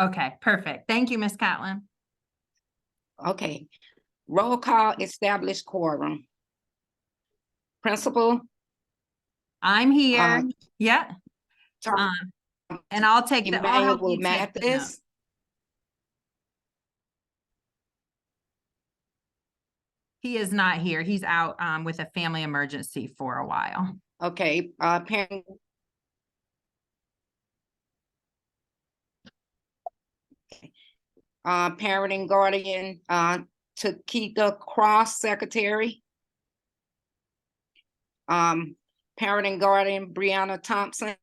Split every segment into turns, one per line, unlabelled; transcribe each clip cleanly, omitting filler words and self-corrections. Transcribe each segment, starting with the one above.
Okay, perfect. Thank you, Ms. Catlin.
Okay. Roll call, established quorum. Principal,
I'm here. Yeah.
Tom
And I'll take the, I'll help
Emmanuel
you take the note.
Mathis,
He is not here. He's out with a family emergency for a while.
okay, parent. Parent and guardian, Takika Cross, secretary. Parent and guardian, Brianna Thompson.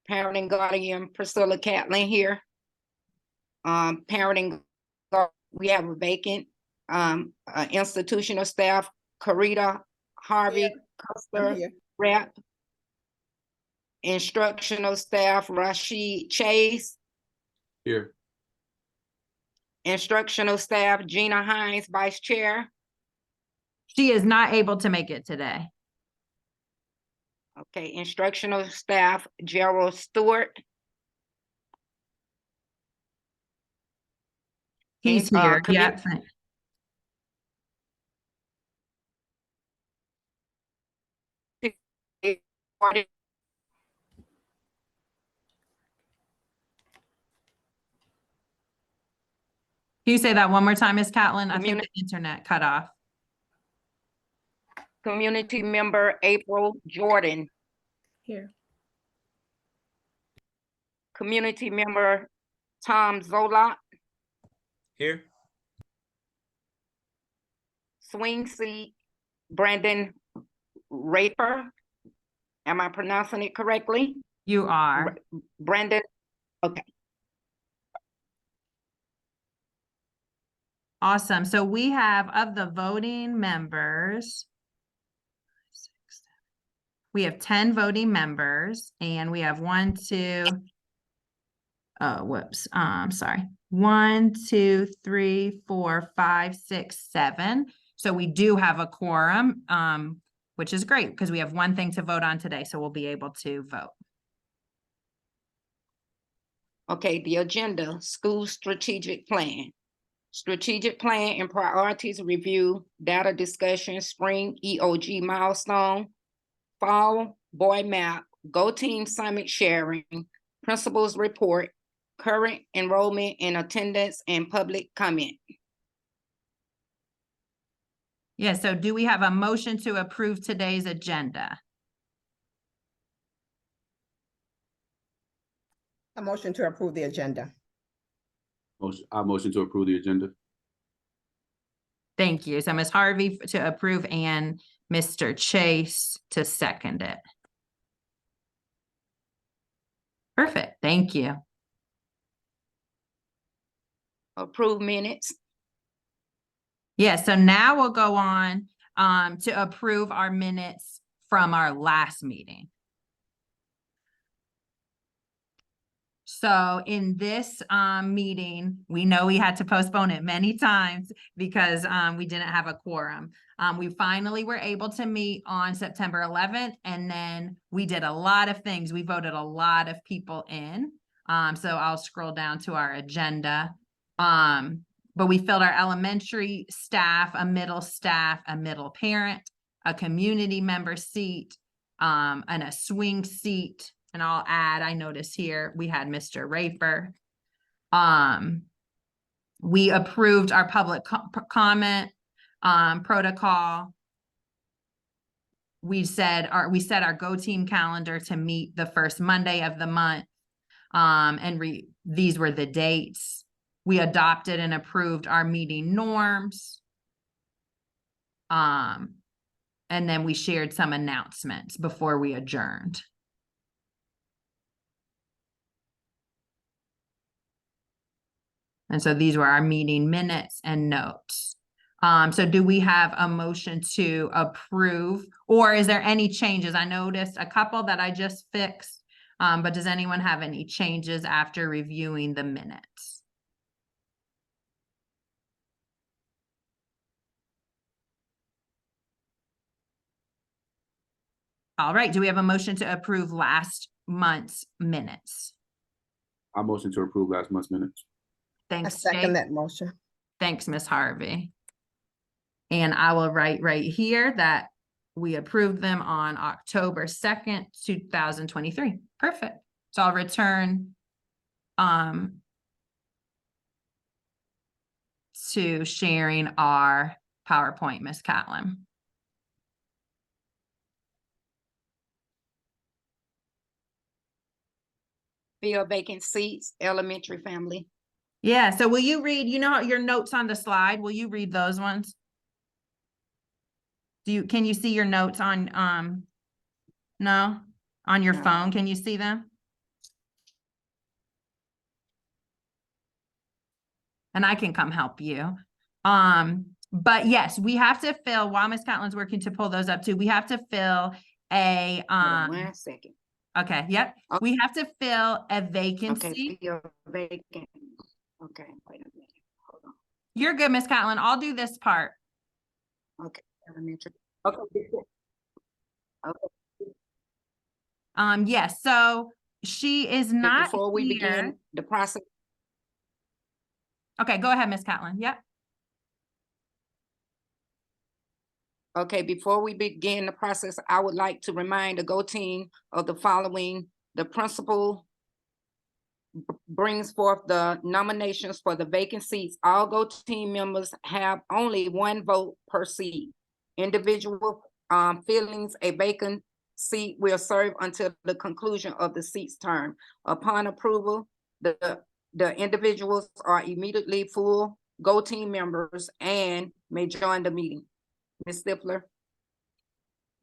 Parent and guardian, Priscilla Catlin here. Parent and we have a vacant. Institutional staff, Karita Harvey, Custer, Rep. Instructional staff, Rashid Chase.
Here.
Instructional staff, Gina Hines, vice chair.
She is not able to make it today.
Okay, instructional staff, Gerald Stewart.
He's
And,
here. Yeah. Can you say that one more time, Ms. Catlin? I think the internet cut off.
Community member, April Jordan.
Here.
Community member, Tom Zolot.
Here.
Swing seat, Brandon Raper. Am I pronouncing it correctly?
You are.
Brandon, okay.
Awesome. So we have, of the voting members, we have 10 voting members, and we have 1, 2, whoops, sorry. 1, 2, 3, 4, 5, 6, 7. So we do have a quorum, which is great because we have one thing to vote on today, so we'll be able to vote.
Okay, the agenda, school strategic plan. Strategic plan and priorities review, data discussion, spring EOG milestone, fall boy map, Go Team Summit sharing, principals report, current enrollment and attendance, and public comment.
Yeah, so do we have a motion to approve today's agenda?
A motion to approve the agenda.
I motion to approve the agenda.
Thank you. So Ms. Harvey to approve and Mr. Chase to second it. Perfect. Thank you.
Approve minutes.
Yeah, so now we'll go on to approve our minutes from our last meeting. So in this meeting, we know we had to postpone it many times because we didn't have a quorum. We finally were able to meet on September 11th, and then we did a lot of things. We voted a lot of people in. So I'll scroll down to our agenda. But we filled our elementary staff, a middle staff, a middle parent, a community member seat, and a swing seat. And I'll add, I notice here, we had Mr. Raper. We approved our public comment protocol. We set our Go Team calendar to meet the first Monday of the month. And these were the dates. We adopted and approved our meeting norms. And then we shared some announcements before we adjourned. And so these were our meeting minutes and notes. So do we have a motion to approve, or is there any changes? I noticed a couple that I just fixed, but does anyone have any changes after reviewing the minutes? All right, do we have a motion to approve last month's minutes?
I motion to approve last month's minutes.
I
Thanks,
second
Jake.
that motion.
Thanks, Ms. Harvey. And I will write right here that we approved them on October 2nd, 2023. Perfect. So I'll return to sharing our PowerPoint, Ms. Catlin.
Fill vacant seats, elementary family.
Yeah, so will you read, you know, your notes on the slide? Will you read those ones? Can you see your notes on, no? On your
No.
phone, can you see them? And I can come help you. But yes, we have to fill, while Ms. Catlin's working to pull those up too, we have to fill a,
Hold on 1 second.
okay, yep.
Okay.
We have to fill a
Okay,
vacancy.
fill vacant. Okay, wait a minute. Hold on.
You're good, Ms. Catlin. I'll do this part.
Okay, elementary. Okay. Okay.
Yes, so she is not
Before we
here.
begin the process,
Okay, go ahead, Ms. Catlin. Yep.
okay, before we begin the process, I would like to remind the Go Team of the following. The principal brings forth the nominations for the vacant seats. All Go Team members have only 1 vote per seat. Individual fillings a vacant seat will serve until the conclusion of the seat's term. Upon approval, the individuals are immediately full Go Team members and may join the meeting. Ms. Stifler?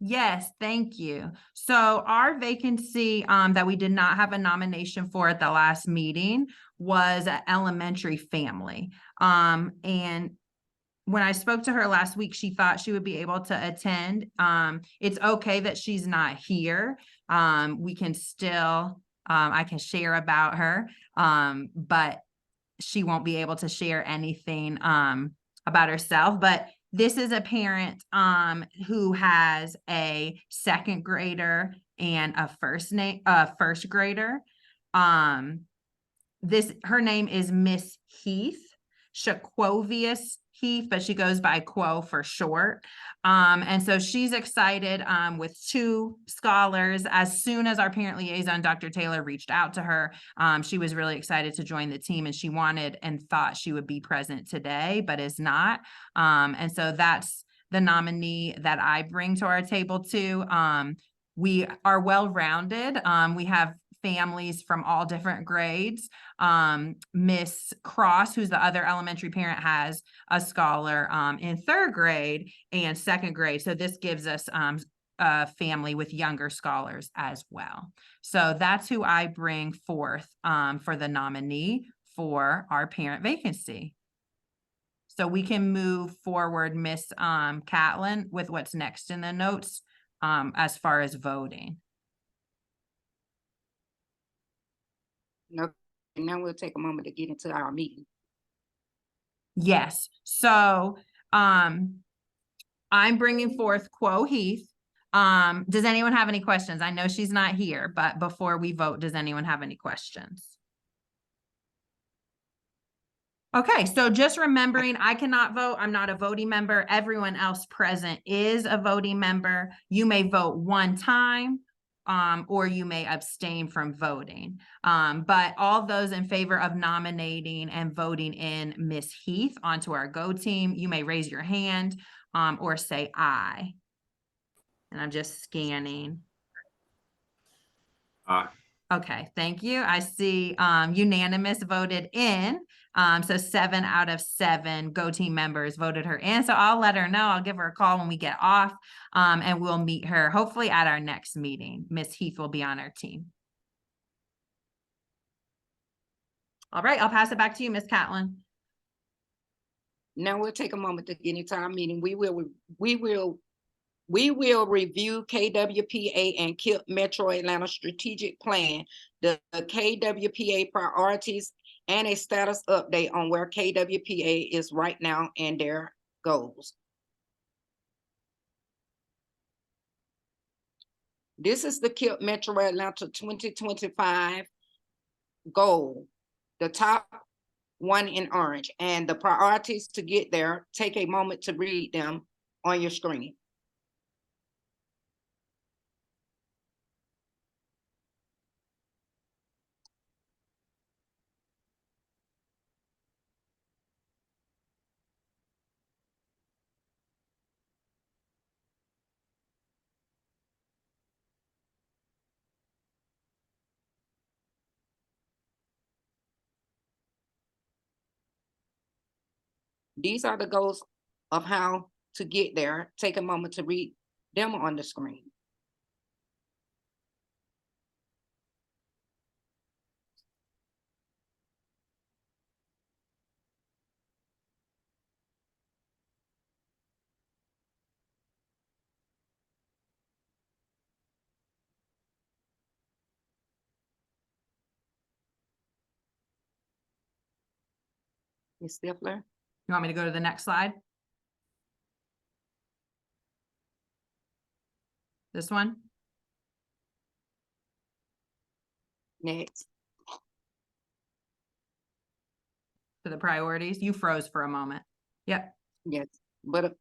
Yes, thank you. So our vacancy that we did not have a nomination for at the last meeting was an elementary family. And when I spoke to her last week, she thought she would be able to attend. It's okay that she's not here. We can still, I can share about her, but she won't be able to share anything about herself. But this is a parent who has a 2nd grader and a first grader. Her name is Miss Heath, Shaquovius Heath, but she goes by Quo for short. And so she's excited with 2 scholars. As soon as our parent liaison, Dr. Taylor, reached out to her, she was really excited to join the team, and she wanted and thought she would be present today, but is not. And so that's the nominee that I bring to our table too. We are well-rounded. We have families from all different grades. Miss Cross, who's the other elementary parent, has a scholar in 3rd grade and 2nd grade. So this gives us a family with younger scholars as well. So that's who I bring forth for the nominee for our parent vacancy. So we can move forward, Miss Catlin, with what's next in the notes as far as voting.
No, now we'll take a moment to get into our meeting.
Yes, so I'm bringing forth Quo Heath. Does anyone have any questions? I know she's not here, but before we vote, does anyone have any questions? Okay, so just remembering, I cannot vote. I'm not a voting member. Everyone else present is a voting member. You may vote 1 time. Or you may abstain from voting. But all those in favor of nominating and voting in Miss Heath onto our Go Team, you may raise your hand or say aye. And I'm just scanning.
Aye.
Okay, thank you. I see unanimous voted in. So 7 out of 7 Go Team members voted her in. So I'll let her know. I'll give her a call when we get off and we'll meet her hopefully at our next meeting. Miss Heath will be on our team. All right, I'll pass it back to you, Miss Catlin.
Now we'll take a moment to get into our meeting. We will review KWPA and KIPP Metro Atlanta strategic plan, the KWPA priorities, and a status update on where KWPA is right now and their goals. This is the KIPP Metro Atlanta 2025 goal, the top one in orange, and the priorities to get there. Take a moment to read them on your screen. These are the goals of how to get there. Take a moment to read them on the screen. Ms. Stifler,
You want me to go to the next slide? This one?
next.
To the priorities? You froze for a moment. Yep.
Yes, but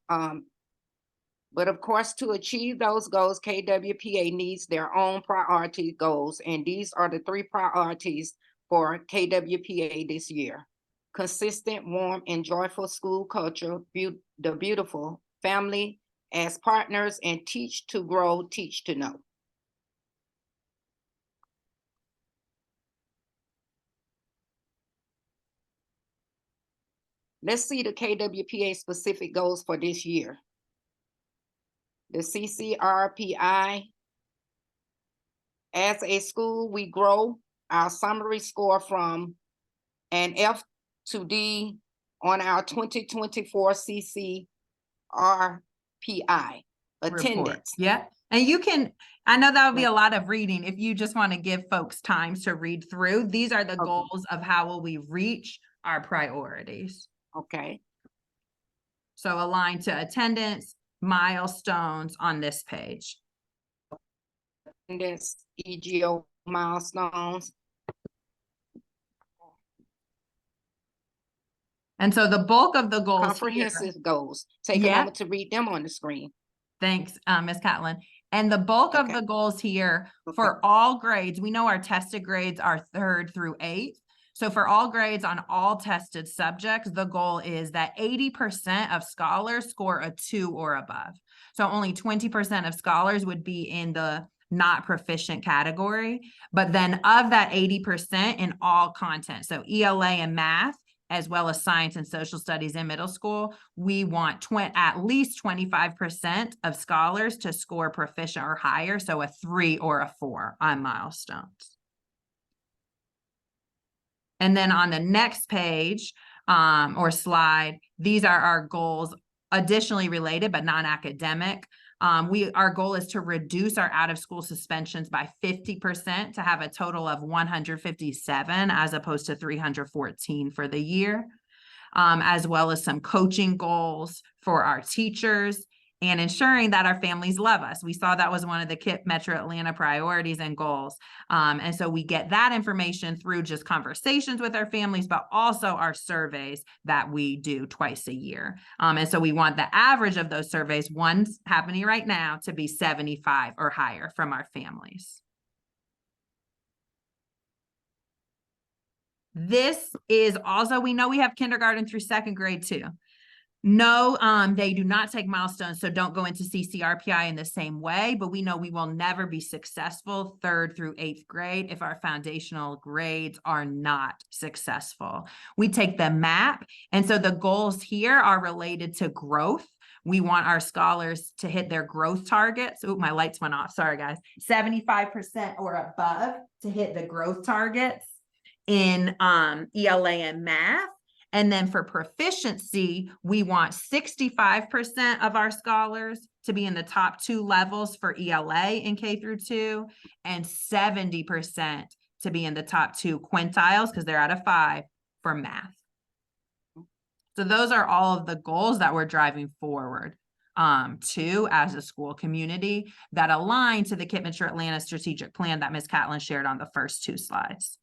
of course, to achieve those goals, KWPA needs their own priority goals, and these are the 3 priorities for KWPA this year. Consistent, warm, and joyful school culture, the beautiful family as partners, and teach to grow, teach to know. Let's see the KWPA specific goals for this year. The CCRPI, as a school, we grow our summary score from an F to D on our 2024 CCRPI.
Report.
Attendance.
Yeah. And you can, I know that would be a lot of reading. If you just want to give folks time to read through, these are the
Okay.
goals of how will we reach our priorities.
Okay,
So aligned to attendance, milestones on this page.
attendance, EGO milestones.
And so the bulk of the goals here,
Comprehensive goals. Take a
Yeah.
moment to read them on the screen.
thanks, Ms. Catlin. And the bulk of
Okay.
the goals here
Okay.
for all grades, we know our tested grades are 3rd through 8th. So for all grades on all tested subjects, the goal is that 80% of scholars score a 2 or above. So only 20% of scholars would be in the not proficient category. But then of that 80% in all content, so ELA and math, as well as science and social studies in middle school, we want at least 25% of scholars to score proficient or higher, so a 3 or a 4 on milestones. And then on the next page or slide, these are our goals additionally related but non-academic. Our goal is to reduce our out-of-school suspensions by 50% to have a total of 157 as opposed to 314 for the year, as well as some coaching goals for our teachers and ensuring that our families love us. We saw that was one of the KIPP Metro Atlanta priorities and goals. And so we get that information through just conversations with our families, but also our surveys that we do twice a year. And so we want the average of those surveys, one's happening right now, to be 75 or higher from our families. This is also, we know we have kindergarten through 2nd grade too. No, they do not take milestones, so don't go into CCRPI in the same way, but we know we will never be successful 3rd through 8th grade if our foundational grades are not successful. We take the map, and so the goals here are related to growth. We want our scholars to hit their growth targets. Oh, my lights went off. Sorry, guys. 75% or above to hit the growth targets in ELA and math. And then for proficiency, we want 65% of our scholars to be in the top 2 levels for ELA in K through 2, and 70% to be in the top 2 quintiles, because they're out of 5, for math. So those are all of the goals that we're driving forward. too, as a school community that align to the Kidminster Atlanta strategic plan that Ms. Catlin shared on the first two slides.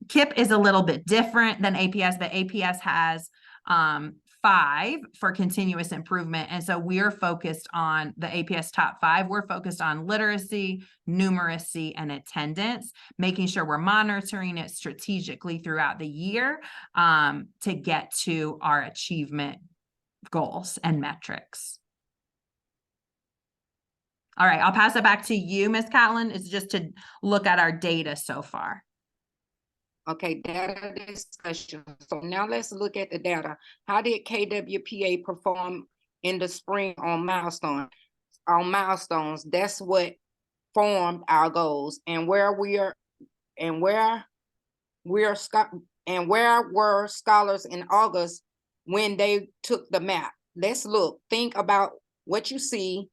KIP is a little bit different than APS. The APS has 5 for continuous improvement. And so we're focused on the APS top 5. We're focused on literacy, numeracy, and attendance, making sure we're monitoring it strategically throughout the year to get to our achievement goals and metrics. All right, I'll pass it back to you, Ms. Catlin. It's just to look at our data so far.
Okay, data discussion. So now let's look at the data. How did KWPA perform in the spring on milestones? On milestones, that's what formed our goals, and where were scholars in August when they took the map? Let's look. Think about what you see,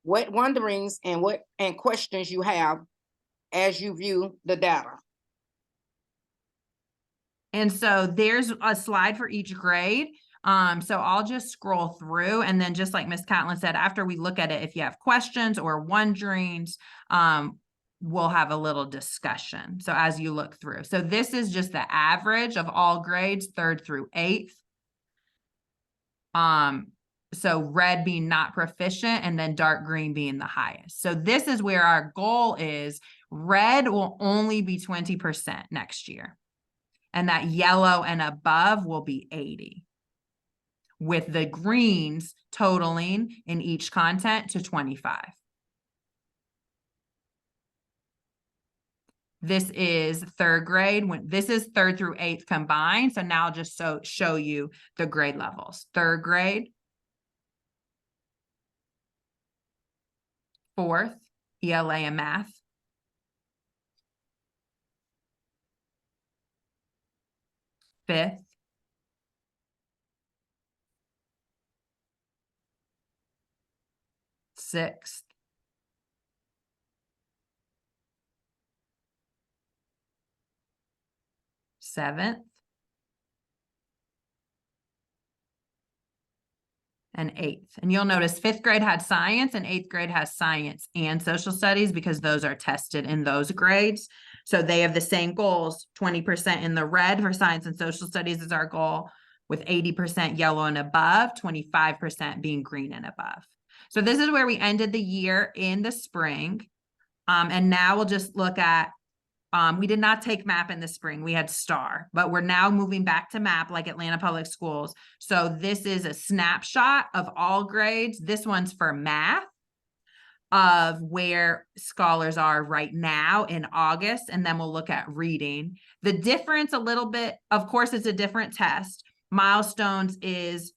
what wonderings and questions you have as you view the data.
And so there's a slide for each grade. So I'll just scroll through, and then just like Ms. Catlin said, after we look at it, if you have questions or wonderings, we'll have a little discussion. So as you look through, so this is just the average of all grades, 3rd through 8th. So red being not proficient and then dark green being the highest. So this is where our goal is. Red will only be 20% next year. And that yellow and above will be 80, with the greens totaling in each content to 25. This is 3rd grade. This is 3rd through 8th combined. So now I'll just show you the grade levels. 3rd grade, 4th, ELA and math. 5th, 6th, 7th, and 8th. And you'll notice 5th grade had science and 8th grade has science and social studies because those are tested in those grades. So they have the same goals. 20% in the red for science and social studies is our goal, with 80% yellow and above, 25% being green and above. So this is where we ended the year in the spring. And now we'll just look at, we did not take MAP in the spring. We had STAR, but we're now moving back to MAP like Atlanta Public Schools. So this is a snapshot of all grades. This one's for math, of where scholars are right now in August, and then we'll look at reading. The difference a little bit, of course, it's a different test. Milestones is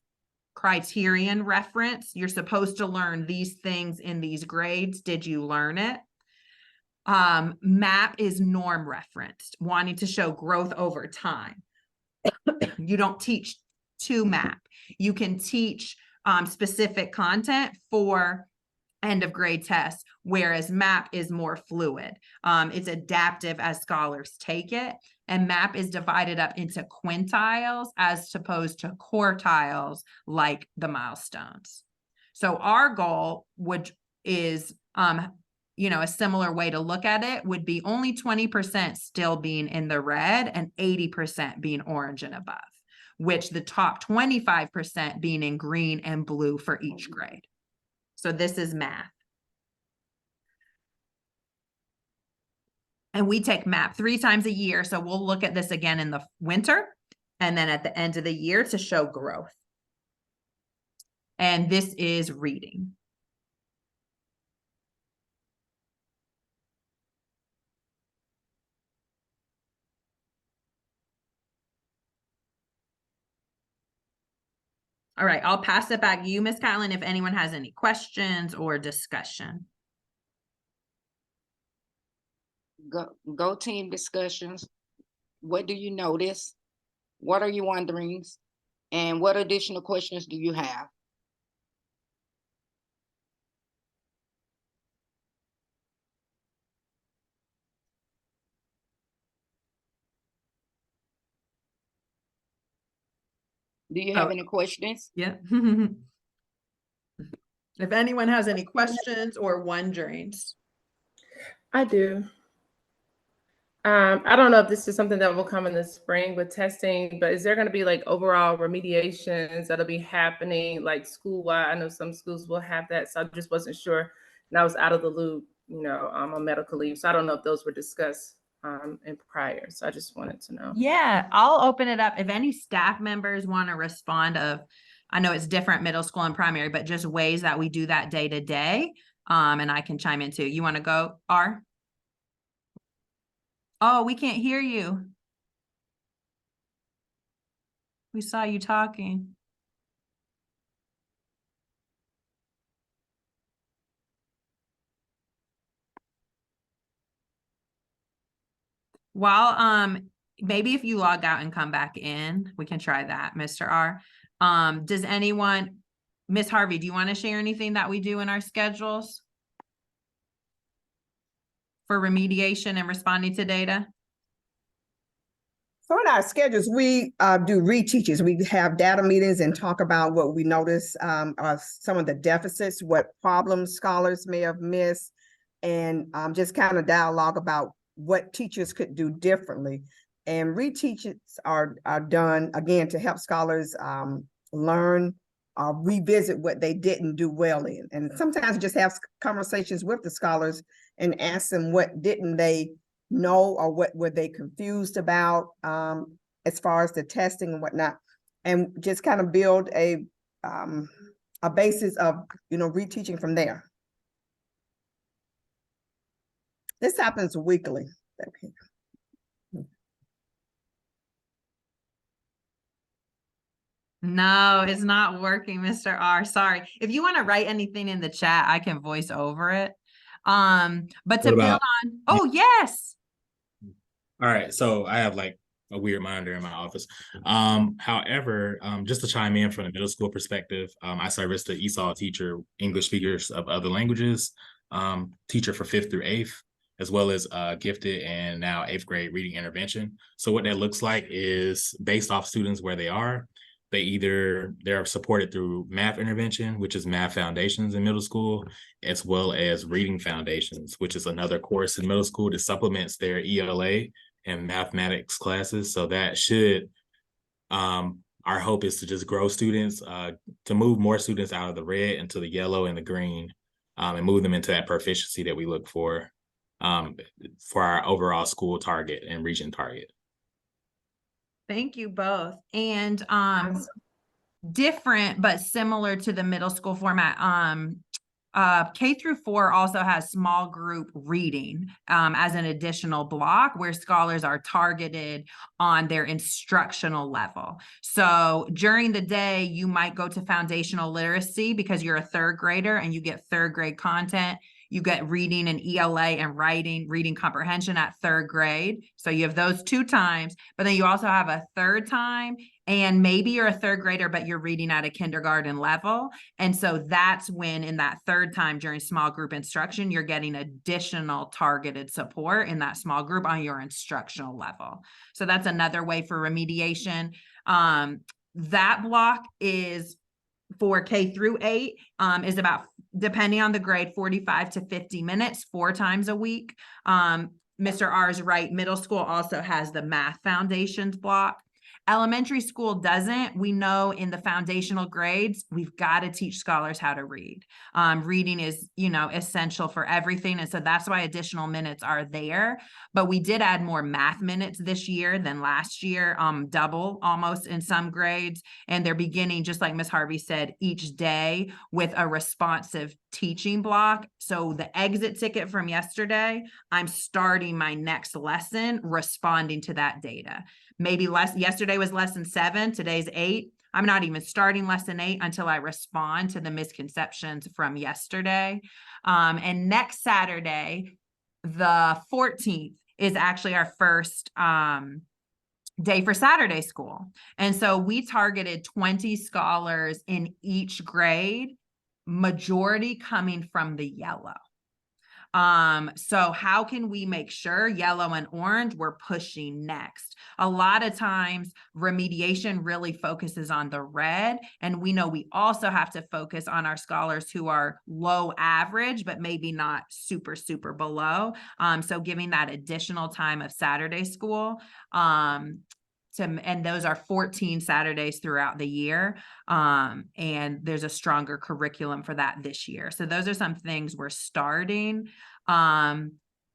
criterion reference. You're supposed to learn these things in these grades. Did you learn it? MAP is norm referenced, wanting to show growth over time. You don't teach to MAP. You can teach specific content for end of grade tests, whereas MAP is more fluid. It's adaptive as scholars take it, and MAP is divided up into quintiles as opposed to quartiles like the milestones. So our goal is a similar way to look at it would be only 20% still being in the red and 80% being orange and above, which the top 25% being in green and blue for each grade. So this is math. And we take MAP 3 times a year. So we'll look at this again in the winter and then at the end of the year to show growth. And this is reading. All right, I'll pass it back to you, Ms. Catlin, if anyone has any questions or discussion.
Go team discussions. What do you notice? What are your wonderings? And what additional questions do you have? Do you have
Oh.
any questions?
Yeah. If anyone has any questions or wonderings.
I do. I don't know if this is something that will come in the spring with testing, but is there going to be like overall remediations that'll be happening like school-wide? I know some schools will have that, so I just wasn't sure. And I was out of the loop, on medical leave. So I don't know if those were discussed in prior. So I just wanted to know.
Yeah, I'll open it up. If any staff members want to respond I know it's different middle school and primary, but just ways that we do that day to day. And I can chime in too. You want to go, R? Oh, we can't hear you. We saw you talking. While maybe if you log out and come back in, we can try that, Mr. R. Does anyone, Miss Harvey, do you want to share anything that we do in our schedules for remediation and responding to data?
So in our schedules, we do reteaches. We have data meetings and talk about what we notice are some of the deficits, what problems scholars may have missed, and just kind of dialogue about what teachers could do differently. And reteaches are done, again, to help scholars learn, revisit what they didn't do well in. And sometimes just have conversations with the scholars and ask them what didn't they know or what were they confused about as far as the testing and whatnot, and just kind of build a basis of reteaching from there. This happens weekly. Okay.
No, it's not working, Mr. R. Sorry. If you want to write anything in the chat, I can voice over it. But to
What
build
about-
on, oh, yes.
All right, so I have like a weird monitor in my office. However, just to chime in from the middle school perspective, I service the ESOL teacher, English speakers of other languages, teacher for 5th through 8th, as well as gifted and now 8th grade reading intervention. So what that looks like is based off students where they are. They're supported through math intervention, which is math foundations in middle school, as well as reading foundations, which is another course in middle school that supplements their ELA and mathematics classes. So that should, our hope is to just grow students, to move more students out of the red into the yellow and the green, and move them into that proficiency that we look for our overall school target and region target.
Thank you both. And different but similar to the middle school format. K-4 also has small group reading as an additional block where scholars are targeted on their instructional level. So during the day, you might go to foundational literacy because you're a 3rd grader and you get 3rd grade content. You get reading and ELA and reading comprehension at 3rd grade. So you have those 2 times, but then you also have a 3rd time, and maybe you're a 3rd grader, but you're reading at a kindergarten level. And so that's when in that 3rd time during small group instruction, you're getting additional targeted support in that small group on your instructional level. So that's another way for remediation. That block is for K-8 is about, depending on the grade, 45 to 50 minutes, 4 times a week. Mr. R is right. Middle school also has the math foundations block. Elementary school doesn't. We know in the foundational grades, we've got to teach scholars how to read. Reading is, essential for everything. And so that's why additional minutes are there. But we did add more math minutes this year than last year, double almost in some grades. And they're beginning, just like Ms. Harvey said, each day with a responsive teaching block. So the exit ticket from yesterday, I'm starting my next lesson responding to that data. Maybe yesterday was lesson 7, today's 8. I'm not even starting lesson 8 until I respond to the misconceptions from yesterday. And next Saturday, the 14th, is actually our first day for Saturday school. And so we targeted 20 scholars in each grade, majority coming from the yellow. So how can we make sure yellow and orange we're pushing next? A lot of times remediation really focuses on the red, and we know we also have to focus on our scholars who are low average, but maybe not super, super below. So giving that additional time of Saturday school, and those are 14 Saturdays throughout the year. And there's a stronger curriculum for that this year. So those are some things we're starting.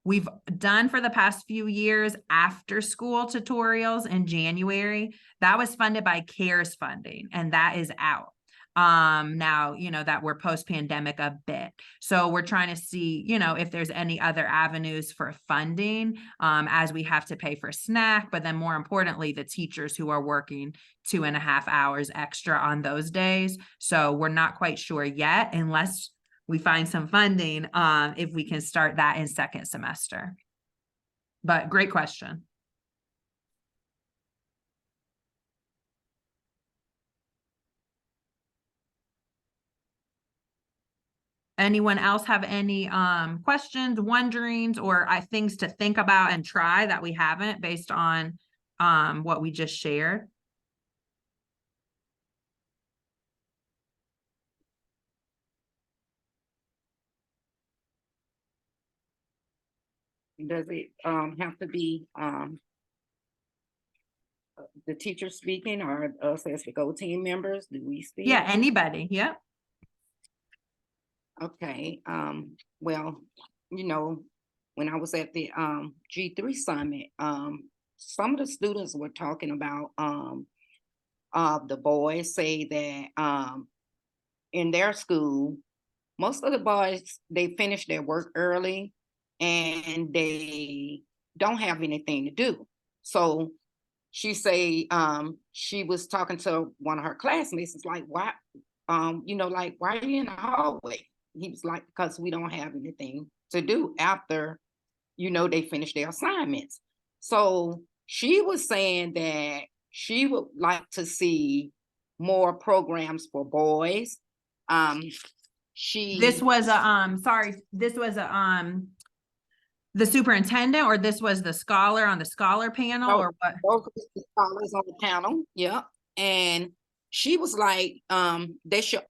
We've done for the past few years after school tutorials in January. That was funded by CARES funding, and that is out. Now, that we're post-pandemic a bit. So we're trying to see, if there's any other avenues for funding, as we have to pay for snack, but then more importantly, the teachers who are working 2.5 hours extra on those days. So we're not quite sure yet, unless we find some funding, if we can start that in second semester. But great question. Anyone else have any questions, wonderings, or things to think about and try that we haven't based on what we just shared?
Does it have to be the teacher speaking or us as the Go Team members? Do we speak?
Yeah, anybody. Yeah.
Okay, well, when I was at the G3 summit, some of the students were talking about the boys say that in their school, most of the boys, they finish their work early and they don't have anything to do. So she say she was talking to one of her classmates. It's like, why, like, why are you in the hallway? He was like, because we don't have anything to do after, they finish their assignments. So she was saying that she would like to see more programs for boys.
This was the superintendent, or this was the scholar on the scholar panel,
No,
or what?
both of the scholars on the panel, yeah. And she was like, they should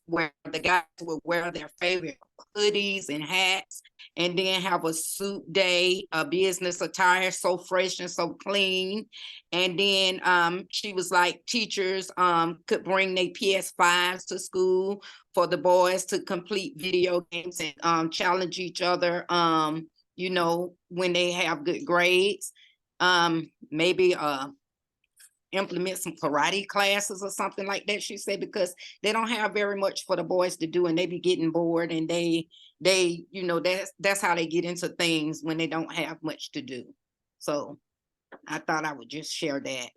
where the guys would wear their favorite hoodies and hats, and then have a suit day, a business attire, so fresh and so clean. And then she was like, teachers could bring their PS5s to school for the boys to complete video games and challenge each other, when they have good grades. Maybe implement some karate classes or something like that, she said, because they don't have very much for the boys to do and they be getting bored, and they that's how they get into things when they don't have much to do. So I thought I would just share that,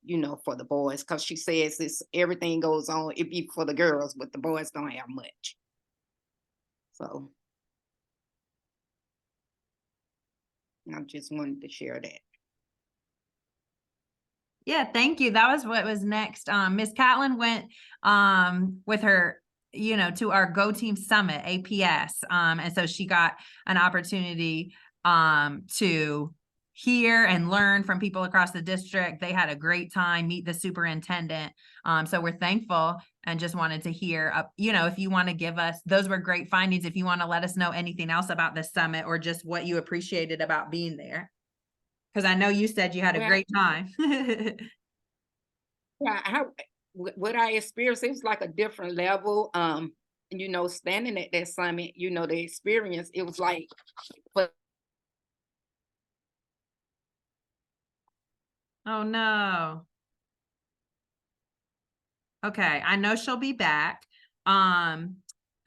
for the boys, because she says everything goes on, it be for the girls, but the boys don't have much. So I just wanted to share that.
Yeah, thank you. That was what was next. Miss Catlin went with her, to our Go Team Summit, APS. And so she got an opportunity to hear and learn from people across the district. They had a great time, meet the superintendent. So we're thankful, and just wanted to hear, if you want to give us, those were great findings. If you want to let us know anything else about the summit, or just what you appreciated about being there. Because I know you said you had a great time.
Yeah, what I experienced, it was like a different level. Standing at that summit, the experience, it was like, but
Oh no. Okay, I know she'll be back.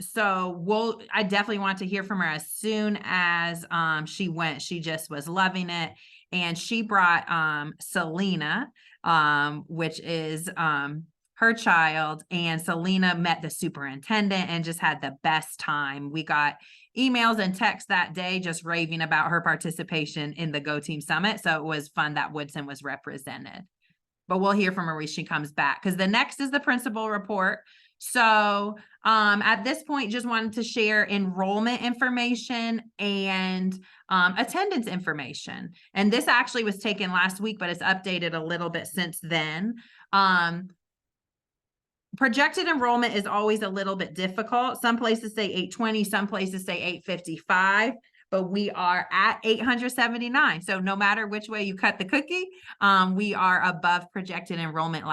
So I definitely want to hear from her as soon as she went. She just was loving it. And she brought Selena, which is her child, and Selena met the superintendent and just had the best time. We got emails and texts that day just raving about her participation in the Go Team Summit. So it was fun that Woodson was represented. but we'll hear from her when she comes back, because the next is the principal report. So at this point, just wanted to share enrollment information and attendance information. And this actually was taken last week, but it's updated a little bit since then. Projected enrollment is always a little bit difficult. Some places say 820, some places say 855, but we are at 879. So no matter which way you cut the cookie, we are above projected enrollment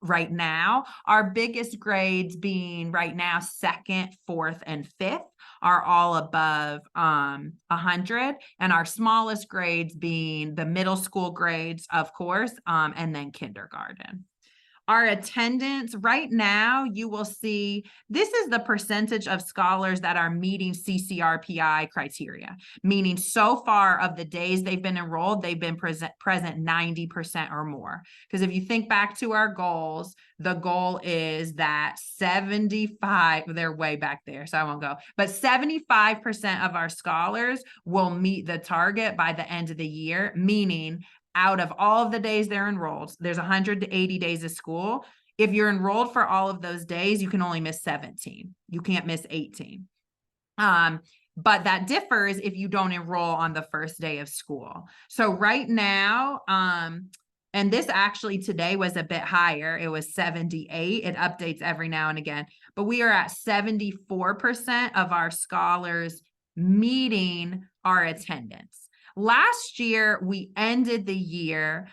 right now. Our biggest grades being right now, 2nd, 4th, and 5th are all above 100. And our smallest grades being the middle school grades, of course, and then kindergarten. Our attendance right now, you will see, this is the percentage of scholars that are meeting CCRPI criteria, meaning so far of the days they've been enrolled, they've been present 90% or more. Because if you think back to our goals, the goal is that 75, they're way back there, so I won't go, but 75% of our scholars will meet the target by the end of the year, meaning out of all of the days they're enrolled, there's 180 days of school. If you're enrolled for all of those days, you can only miss 17. You can't miss 18. But that differs if you don't enroll on the first day of school. So right now, and this actually today was a bit higher. It was 78. It updates every now and again, but we are at 74% of our scholars meeting our attendance. Last year, we ended the year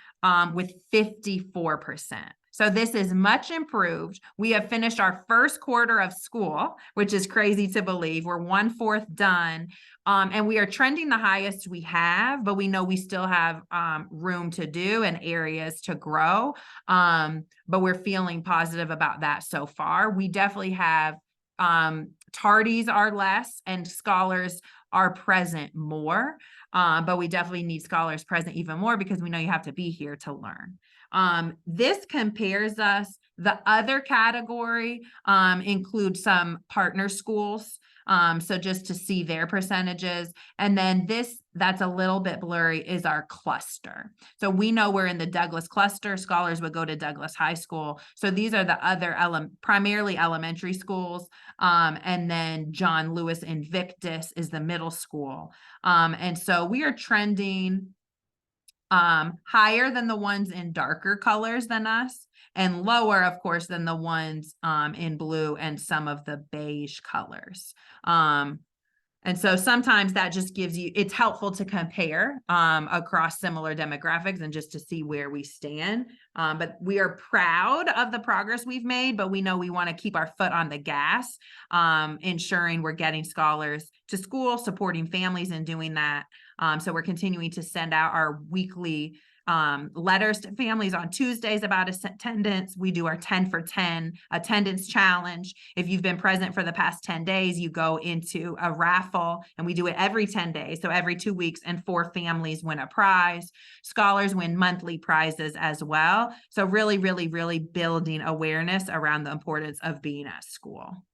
with 54%. So this is much improved. We have finished our first quarter of school, which is crazy to believe. We're 1/4 done. And we are trending the highest we have, but we know we still have room to do and areas to grow. But we're feeling positive about that so far. We definitely have tardies are less and scholars are present more. But we definitely need scholars present even more because we know you have to be here to learn. This compares us. The other category includes some partner schools. So just to see their percentages. And then this, that's a little bit blurry, is our cluster. So we know we're in the Douglas cluster. Scholars would go to Douglas High School. So these are the other primarily elementary schools. And then John Lewis Invictus is the middle school. And so we are trending higher than the ones in darker colors than us, and lower, of course, than the ones in blue and some of the beige colors. And so sometimes that just gives you, it's helpful to compare across similar demographics and just to see where we stand. But we are proud of the progress we've made, but we know we want to keep our foot on the gas, ensuring we're getting scholars to school, supporting families in doing that. So we're continuing to send out our weekly letters to families on Tuesdays about attendance. We do our 10 for 10 attendance challenge. If you've been present for the past 10 days, you go into a raffle, and we do it every 10 days. So every 2 weeks, and 4 families win a prize. Scholars win monthly prizes as well. So really, really, really building awareness around the importance of being at school.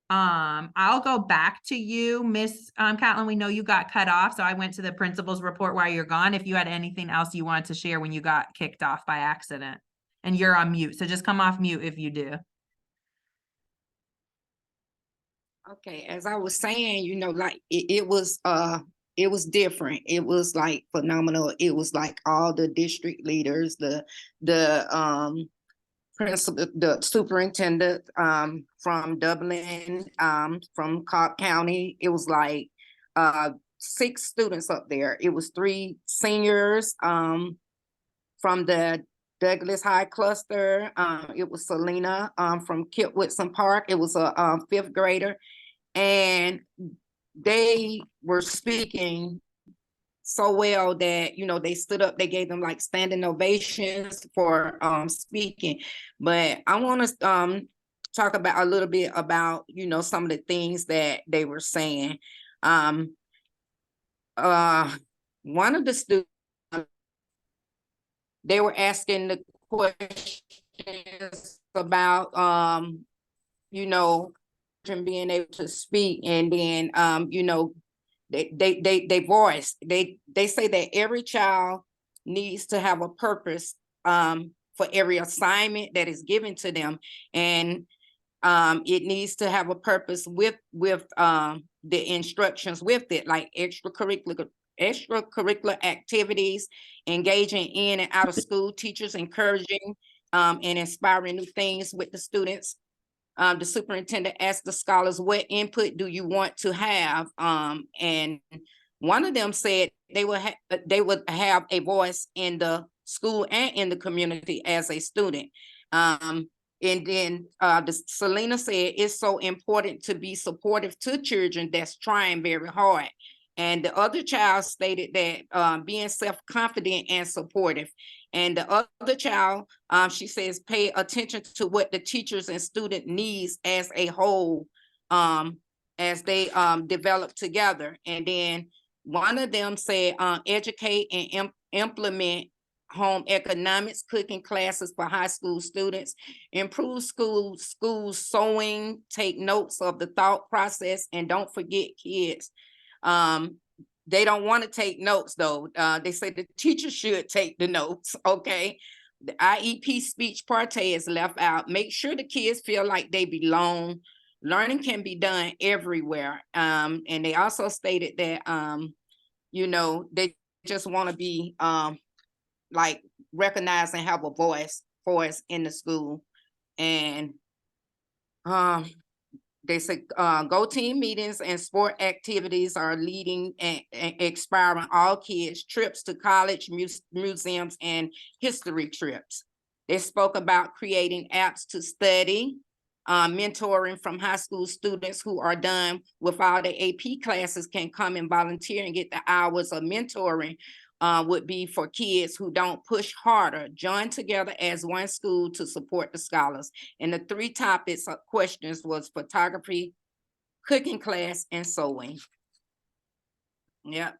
I'll go back to you, Miss Catlin. We know you got cut off, so I went to the principal's report while you're gone. If you had anything else you wanted to share when you got kicked off by accident, and you're on mute, so just come off mute if you do.
Okay, as I was saying, you know, like it was different. It was like phenomenal. It was like all the district leaders, the principal, the superintendent from Dublin, from Cobb County. It was like 6 students up there. It was 3 seniors from the Douglas High cluster. It was Selena from Kip Whitson Park. It was a 5th grader, and they were speaking so well that, you know, they stood up, they gave them like standing ovations for speaking. But I want to talk about a little bit about, you know, some of the things that they were saying. One of the students, they were asking the questions about you know, being able to speak, and then you know, they voice, they say that every child needs to have a purpose for every assignment that is given to them. And it needs to have a purpose with the instructions with it, like extracurricular activities, engaging in and out of school, teachers encouraging and inspiring new things with the students. The superintendent asked the scholars, what input do you want to have? And one of them said they would have a voice in the school and in the community as a student. And then Selena said it's so important to be supportive to children that's trying very hard. And the other child stated that being self-confident and supportive. And the other child, she says, pay attention to what the teachers and student needs as a whole, as they develop together. And then one of them said, educate and implement home economics, cooking classes for high school students, improve school sewing, take notes of the thought process, and don't forget kids. They don't want to take notes though. They say the teacher should take the notes, okay? The IEP speech part is left out. Make sure the kids feel like they belong. Learning can be done everywhere. And they also stated that, you know, they just want to be like recognized and have a voice for us in the school. And they say go team meetings and sport activities are leading and inspiring all kids, trips to college, museums, and history trips. They spoke about creating apps to study, mentoring from high school students who are done with all the AP classes can come and volunteer and get the hours of mentoring. Would be for kids who don't push harder, join together as one school to support the scholars. And the 3 topics of questions was photography, cooking class, and sewing. Yep.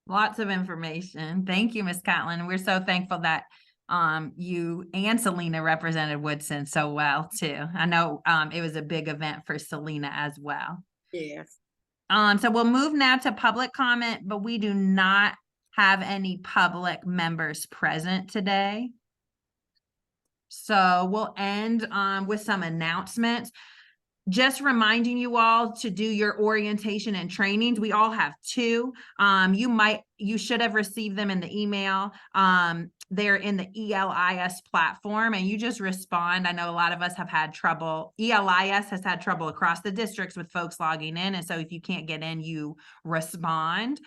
Lots of information. Thank you, Ms. Catlin. We're so thankful that you and Selena represented Woodson so well too. I know it was a big event for Selena as well.
Yes.
So we'll move now to public comment, but we do not have any public members present today. So we'll end with some announcements. Just reminding you all to do your orientation and trainings. We all have 2. You should have received them in the email. They're in the ELIS platform and you just respond. I know a lot of us have had trouble. ELIS has had trouble across the districts with folks logging in. And so if you can't get in, you respond.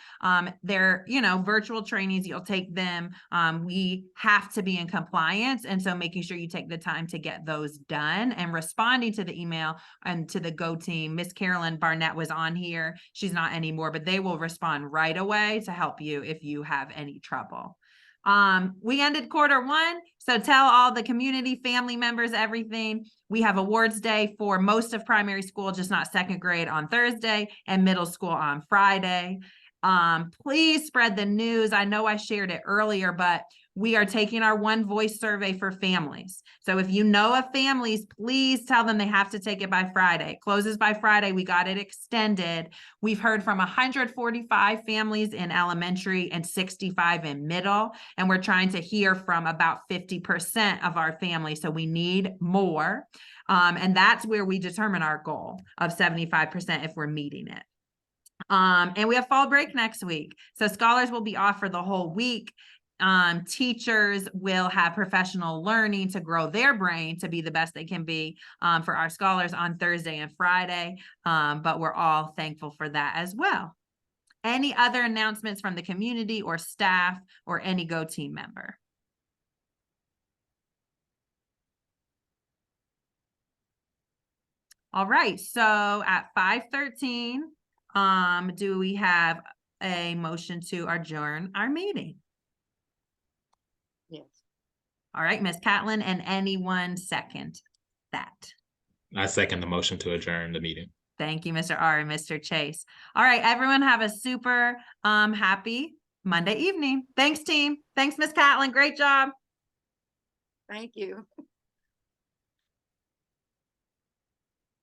They're, you know, virtual trainings, you'll take them. We have to be in compliance. And so making sure you take the time to get those done and responding to the email and to the Go team. Miss Carolyn Barnett was on here. She's not anymore, but they will respond right away to help you if you have any trouble. We ended Q1, so tell all the community, family members, everything. We have awards day for most of primary school, just not 2nd grade on Thursday and middle school on Friday. Please spread the news. I know I shared it earlier, but we are taking our One Voice survey for families. So if you know of families, please tell them they have to take it by Friday. It closes by Friday. We got it extended. We've heard from 145 families in elementary and 65 in middle, and we're trying to hear from about 50% of our families. So we need more. And that's where we determine our goal of 75% if we're meeting it. And we have fall break next week. So scholars will be off for the whole week. Teachers will have professional learning to grow their brain to be the best they can be for our scholars on Thursday and Friday. But we're all thankful for that as well. Any other announcements from the community or staff or any Go team member? All right, so at 5:13, do we have a motion to adjourn our meeting?
Yes.
All right, Ms. Catlin, and anyone second that?
I second the motion to adjourn the meeting.
Thank you, Mr. R and Mr. Chase. All right, everyone have a super happy Monday evening. Thanks, team. Thanks, Ms. Catlin. Great job.
Thank you.